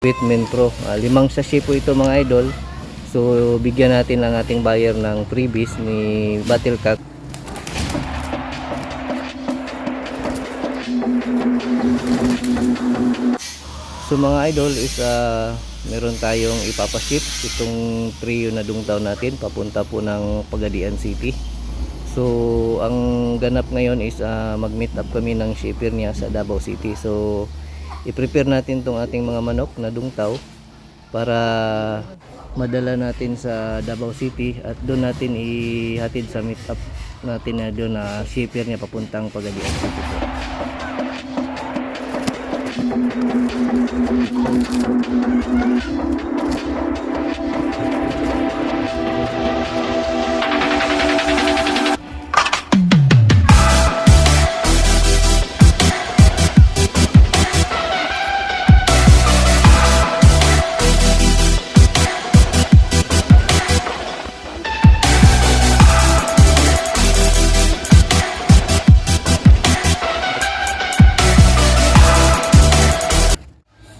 Bitmin Pro. 5 sachet po ito mga idol. So bigyan natin ang ating buyer ng freebies ni Battlecat. So mga idol is meron tayong ipapaship itong trio na dungtaw natin papunta po ng Pagadian City. So ang ganap ngayon is mag-meet up kami ng shipper niya sa Davao City. So i-prepare natin tong ating mga manok na dungtaw para madala natin sa Davao City at doon natin ihatid sa meet up natin na doon na shipper niya papuntang Pagadian City po.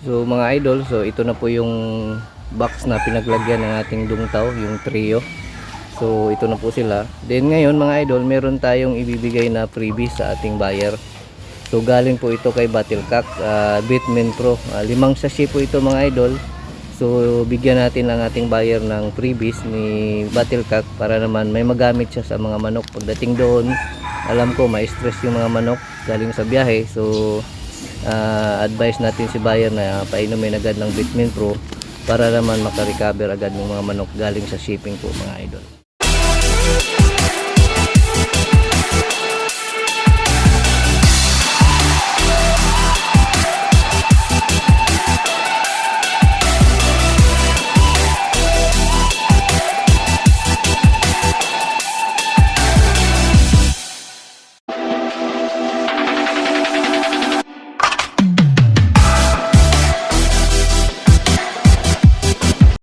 So mga idol, so ito na po yung box na pinaglagyan ng ating dungtaw, yung trio. So ito na po sila. Then ngayon mga idol, meron tayong ibibigay na freebie sa ating buyer. So galing po ito kay Battlecat, Bitmin Pro. 5 sachet po ito mga idol. So bigyan natin ang ating buyer ng freebies ni Battlecat para naman may magamit siya sa mga manok. Pagdating doon, alam ko ma-stress yung mga manok galing sa biyahe. So advice natin si buyer na painumin agad ng Bitmin Pro para naman makarecover agad ng mga manok galing sa shipping po mga idol.